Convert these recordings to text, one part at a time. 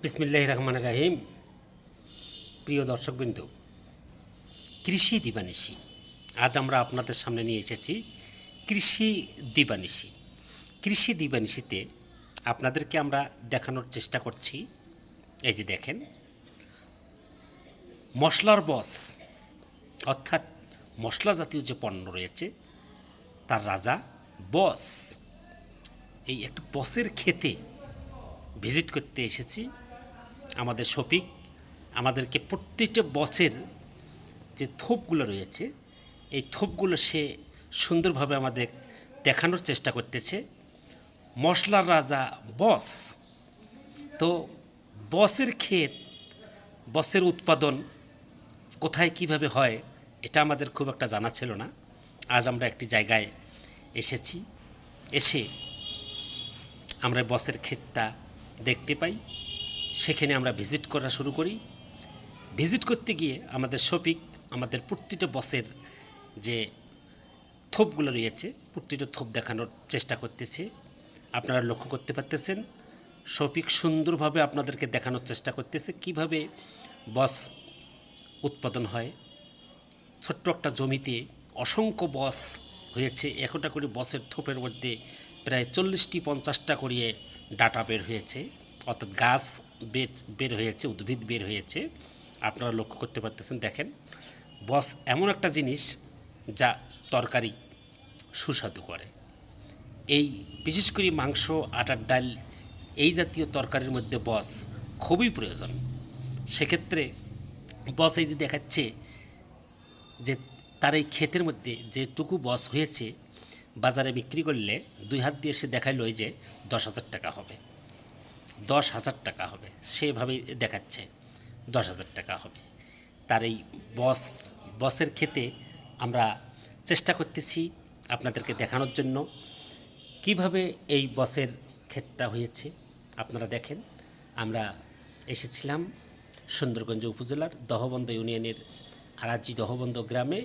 বিসমিল্লাহির রহমানির রহিম। প্রিয় দর্শকবৃন্দ, কৃষি দিবানিশি আজ আমরা আপনাদের সামনে নিয়ে এসেছি। কৃষি দিবানিশি কৃষি দিবানিশিতে আপনাদেরকে আমরা দেখানোর চেষ্টা করছি। এই যে দেখেন, মশলার বস অর্থাৎ মশলা জাতীয় যে পণ্য রয়েছে তার রাজা বস। এই একটা বসের খেতে ভিজিট করতে এসেছি। আমাদের শফিক আমাদেরকে প্রত্যেকটা বসের যে থোপগুলো রয়েছে এই থোপগুলো সে সুন্দরভাবে আমাদের দেখানোর চেষ্টা করতেছে। মশলার রাজা বস। তো বসের ক্ষেত, বসের উৎপাদন কোথায় কিভাবে হয় এটা আমাদের খুব একটা জানা ছিল না। আজ আমরা একটি জায়গায় এসেছি, এসে আমরা বসের ক্ষেতটা দেখতে পাই। সেখানে আমরা ভিজিট করা শুরু করি। ভিজিট করতে গিয়ে আমাদের শফিক আমাদের প্রতিটা বসের যে থোপগুলো রয়েছে প্রতিটা থোপ দেখানোর চেষ্টা করতেছে। আপনারা লক্ষ্য করতে পারতেছেন শফিক সুন্দরভাবে আপনাদেরকে দেখানোর চেষ্টা করতেছে কিভাবে বস উৎপাদন হয়। ছোট্ট একটা জমিতে অসংখ্য বস হয়েছে। একটা করে বসের থোপের মধ্যে প্রায় 40-50টা করিয়ে ডাটা বের হয়েছে, অর্থাৎ গাছ বের হয়েছে, উদ্ভিদ বের হয়েছে। আপনারা লক্ষ্য করতে পারতেছেন। দেখেন, বস এমন একটা জিনিস যা তরকারি সুস্বাদু করে। এই বিশেষ করে মাংস, আটার ডাল এই জাতীয় তরকারির মধ্যে বস খুবই প্রয়োজন। সেক্ষেত্রে বস এই যে দেখাচ্ছে যে তার এই ক্ষেতের মধ্যে যেটুকু বস হয়েছে বাজারে বিক্রি করলে 2 হাত দিয়ে সে দেখাইল যে 10,000 টাকা হবে, 10,000 টাকা হবে। সেভাবেই দেখাচ্ছে 10,000 টাকা হবে। তার এই বসের ক্ষেতে আমরা চেষ্টা করতেছি আপনাদেরকে দেখানোর জন্য কিভাবে এই বসের ক্ষেতটা হয়েছে। আপনারা দেখেন, আমরা এসেছিলাম সুন্দরগঞ্জ উপজেলার দহবন্দ ইউনিয়নের আরাজি দহবন্দ গ্রামে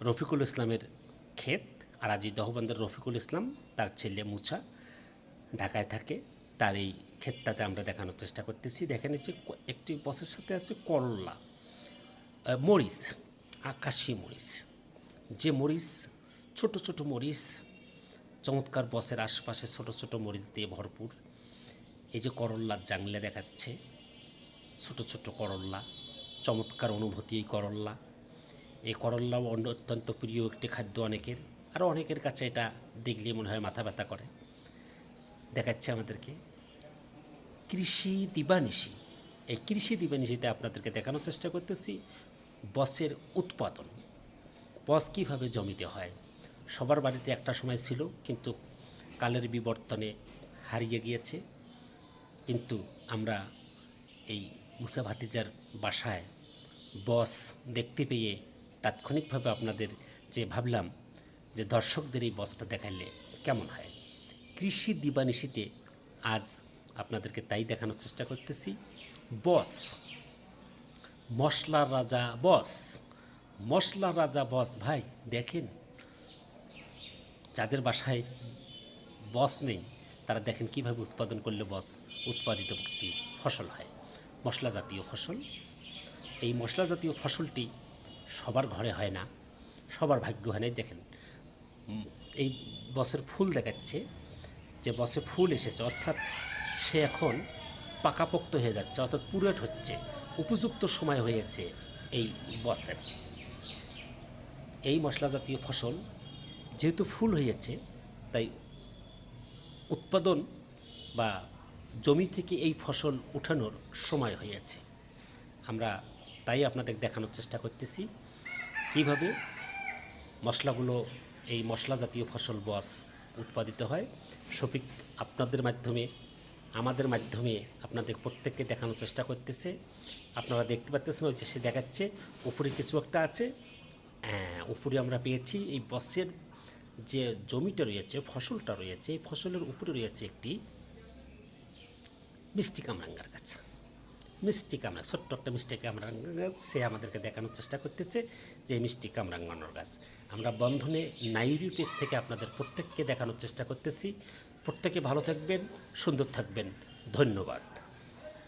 রফিকুল ইসলামের ক্ষেত। আরাজি দহবন্দের রফিকুল ইসলাম, তার ছেলে মুছা ঢাকায় থাকে। তার এই ক্ষেতটাতে আমরা দেখানোর চেষ্টা করতেছি। দেখেন, যে একটি বসের সাথে আছে করলা, মরিচ, আকাশি মরিচ, যে মরিচ ছোট ছোট মরিচ, চমৎকার বসের আশপাশে ছোট ছোট মরিচ দিয়ে ভরপুর। এই যে করল্লার জাংলে দেখাচ্ছে, ছোট ছোট করল্লা, চমৎকার অনুভূতি এই করল্লা। এই করল্লাও অত্যন্ত প্রিয় একটি খাদ্য অনেকের, আরও অনেকের কাছে এটা দেখলে মনে হয় মাথা ব্যথা করে। দেখাচ্ছে আমাদেরকে কৃষি দিবানিশি। এই কৃষি দিবানিশিতে আপনাদেরকে দেখানোর চেষ্টা করতেছি বসের উৎপাদন, বস কীভাবে জমিতে হয়। সবার বাড়িতে একটা সময় ছিল, কিন্তু কালের বিবর্তনে হারিয়ে গিয়েছে। কিন্তু আমরা এই মুসা ভাতিজার বাসায় বস দেখতে পেয়ে তাৎক্ষণিকভাবে আপনাদের যে ভাবলাম যে দর্শকদের এই বসটা দেখাইলে কেমন হয়। কৃষি দিবানিশিতে আজ আপনাদেরকে তাই দেখানোর চেষ্টা করতেছি। বস, মশলার রাজা বস, মশলার রাজা বস। ভাই দেখেন, যাদের বাসায় বস নেই তারা দেখেন কিভাবে উৎপাদন করলে বস উৎপাদিত একটি ফসল হয়, মশলা জাতীয় ফসল। এই মশলা জাতীয় ফসলটি সবার ঘরে হয় না, সবার ভাগ্য হয় না। দেখেন, এই বসের ফুল দেখাচ্ছে, যে বসে ফুল এসেছে, অর্থাৎ সে এখন পাকাপোক্ত হয়ে যাচ্ছে, অর্থাৎ পুরেট হচ্ছে, উপযুক্ত সময় হয়েছে এই বসের। এই মশলা জাতীয় ফসল যেহেতু ফুল হয়েছে, তাই উৎপাদন বা জমি থেকে এই ফসল উঠানোর সময় হয়েছে। আমরা তাই আপনাদের দেখানোর চেষ্টা করতেছি কিভাবে মশলাগুলো, এই মশলা জাতীয় ফসল বস উৎপাদিত হয়। শফিক আপনাদের মাধ্যমে, আমাদের মাধ্যমে আপনাদের প্রত্যেককে দেখানোর চেষ্টা করতেছে। আপনারা দেখতে পাচ্ছেন, ওই যে সে দেখাচ্ছে উপরে কিছু একটা আছে। উপরে আমরা পেয়েছি এই বসের যে জমিটা রয়েছে, ফসলটা রয়েছে, এই ফসলের উপরে রয়েছে একটি মিষ্টি কামরাঙ্গার গাছ। মিষ্টি কামরাং, ছোট্ট একটা মিষ্টি কামরাঙ্গার গাছ। সে আমাদেরকে দেখানোর চেষ্টা করতেছে যে মিষ্টি কামরাঙ্গানোর গাছ। আমরা বন্ধনে নাইরি পেজ থেকে আপনাদের প্রত্যেককে দেখানোর চেষ্টা করতেছি। প্রত্যেকে ভালো থাকবেন, সুন্দর থাকবেন। ধন্যবাদ।